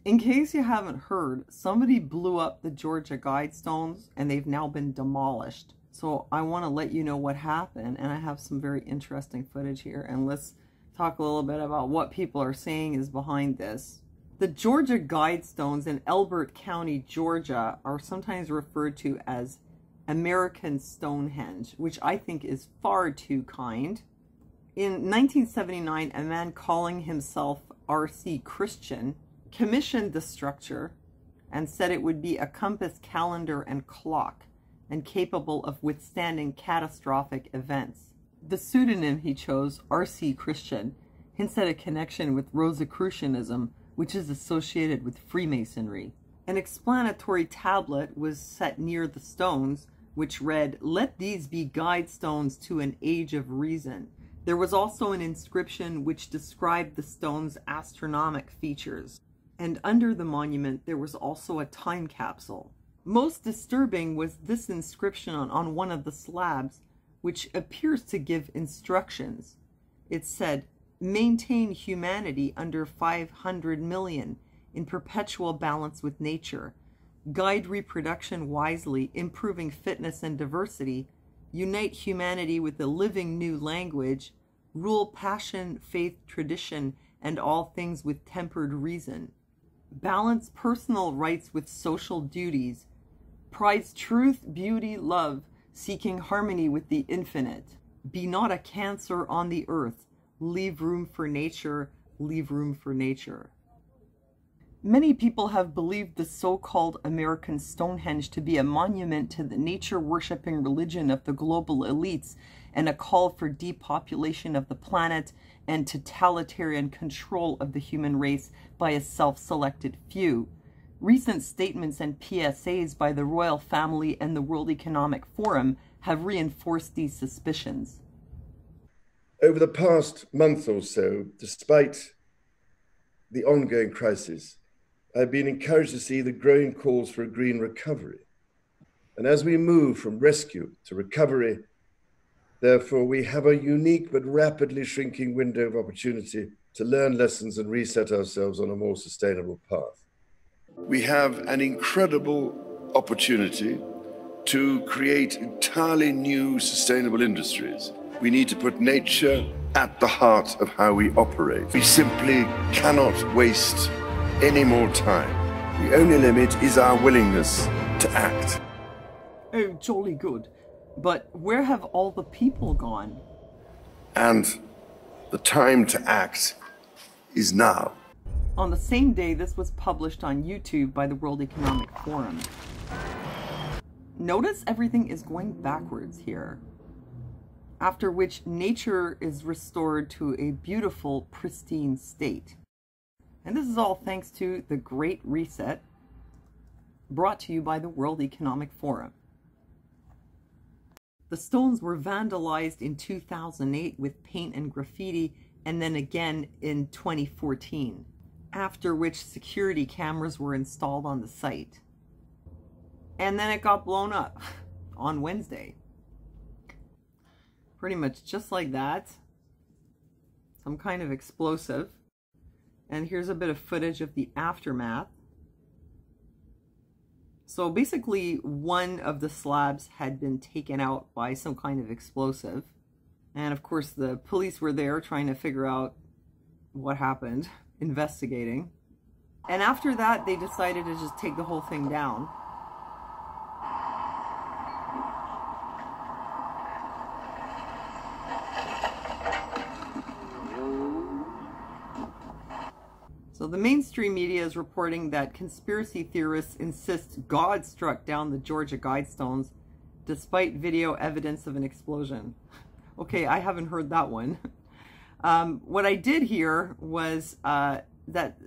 In case you haven't heard, somebody blew up the Georgia Guidestones and they've now been demolished. So I want to let you know what happened, and I have some very interesting footage here, and let's talk a little bit about what people are saying is behind this. The Georgia Guidestones in Elbert County, Georgia are sometimes referred to as American Stonehenge, which I think is far too kind. In 1979, a man calling himself R.C. Christian commissioned the structure and said it would be a compass, calendar, and clock, and capable of withstanding catastrophic events. The pseudonym he chose, R.C. Christian, hints at a connection with Rosicrucianism, which is associated with Freemasonry. An explanatory tablet was set near the stones, which read, "Let these be guide stones to an age of reason." There was also an inscription which described the stone's astronomic features. And under the monument, there was also a time capsule. Most disturbing was this inscription on one of the slabs, which appears to give instructions. It said, "Maintain humanity under 500 million in perpetual balance with nature. Guide reproduction wisely, improving fitness and diversity. Unite humanity with a living new language. Rule passion, faith, tradition, and all things with tempered reason. Balance personal rights with social duties. Prize truth, beauty, love, seeking harmony with the infinite. Be not a cancer on the earth. Leave room for nature, leave room for nature." Many people have believed the so-called American Stonehenge to be a monument to the nature-worshipping religion of the global elites and a call for depopulation of the planet and totalitarian control of the human race by a self-selected few. Recent statements and PSAs by the royal family and the World Economic Forum have reinforced these suspicions. Over the past month or so, despite the ongoing crisis, I've been encouraged to see the growing calls for a green recovery. And as we move from rescue to recovery, therefore, we have a unique but rapidly shrinking window of opportunity to learn lessons and reset ourselves on a more sustainable path. We have an incredible opportunity to create entirely new sustainable industries. We need to put nature at the heart of how we operate. We simply cannot waste any more time. The only limit is our willingness to act. Oh, jolly good. But where have all the people gone? And the time to act is now. On the same day, this was published on YouTube by the World Economic Forum. Notice everything is going backwards here. After which nature is restored to a beautiful, pristine state. And this is all thanks to the Great Reset, brought to you by the World Economic Forum. The stones were vandalized in 2008 with paint and graffiti, and then again in 2014, after which security cameras were installed on the site. And then it got blown up on Wednesday. Pretty much just like that. Some kind of explosive. And here's a bit of footage of the aftermath. So basically, one of the slabs had been taken out by some kind of explosive. And of course, the police were there trying to figure out what happened, investigating. And after that, they decided to just take the whole thing down. So the mainstream media is reporting that conspiracy theorists insist God struck down the Georgia Guidestones despite video evidence of an explosion. Okay, I haven't heard that one. What I did hear was that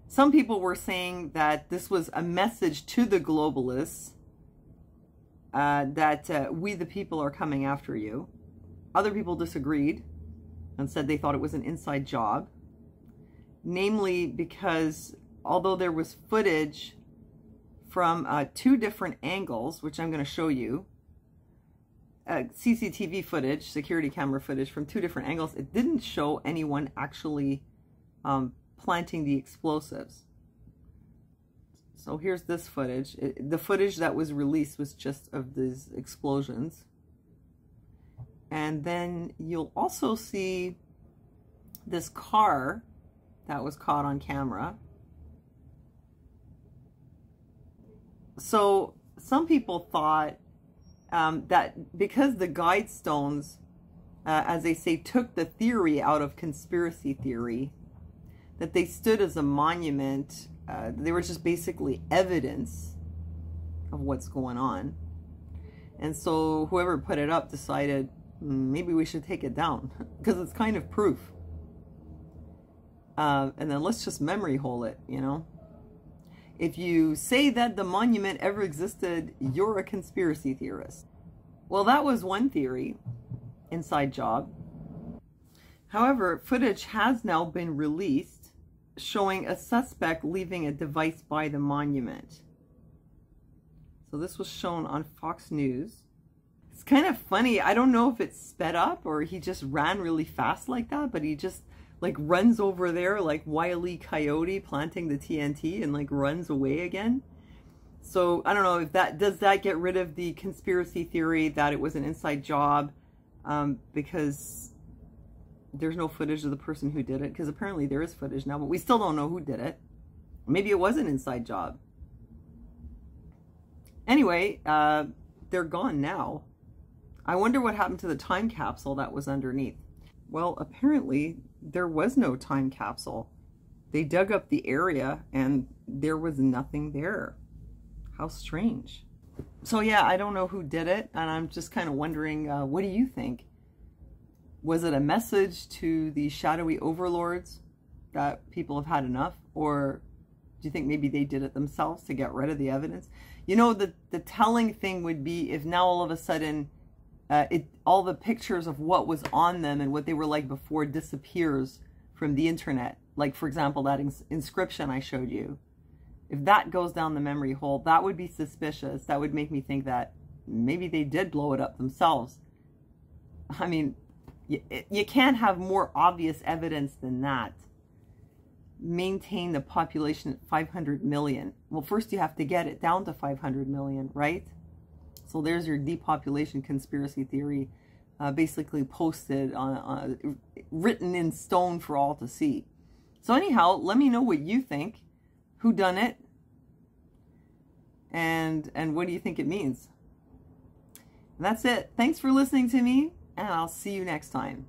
some people were saying that this was a message to the globalists that we the people are coming after you. Other people disagreed and said they thought it was an inside job. Namely because although there was footage from 2 different angles, which I'm going to show you, CCTV footage, security camera footage from 2 different angles, it didn't show anyone actually planting the explosives. So here's this footage. The footage that was released was just of these explosions. And then you'll also see this car that was caught on camera. So some people thought that because the Guidestones, as they say, took the theory out of conspiracy theory, that they stood as a monument. They were just basically evidence of what's going on. And so whoever put it up decided maybe we should take it down because it's kind of proof. And then let's just memory hole it, you know. If you say that the monument ever existed, you're a conspiracy theorist. Well, that was one theory, inside job. However, footage has now been released showing a suspect leaving a device by the monument. So this was shown on Fox News. It's kind of funny. I don't know if it's sped up or he just ran really fast like that, but he just like runs over there like Wile E. Coyote planting the TNT and like runs away again. So I don't know if that, does that get rid of the conspiracy theory that it was an inside job, because there's no footage of the person who did it, because apparently there is footage now, but we still don't know who did it. Maybe it was an inside job. Anyway, they're gone now. I wonder what happened to the time capsule that was underneath. Well, apparently there was no time capsule. They dug up the area and there was nothing there. How strange. So yeah, I don't know who did it, and I'm just kind of wondering, what do you think? Was it a message to the shadowy overlords that people have had enough? Or do you think maybe they did it themselves to get rid of the evidence? You know, the telling thing would be if now all of a sudden all the pictures of what was on them and what they were like before disappears from the internet. Like, for example, that inscription I showed you. If that goes down the memory hole, that would be suspicious. That would make me think that maybe they did blow it up themselves. I mean, you can't have more obvious evidence than that. Maintain the population at 500 million. Well, first you have to get it down to 500 million, right? So there's your depopulation conspiracy theory, basically posted on, written in stone for all to see. So anyhow, let me know what you think. Who done it? And what do you think it means? And that's it. Thanks for listening to me, and I'll see you next time.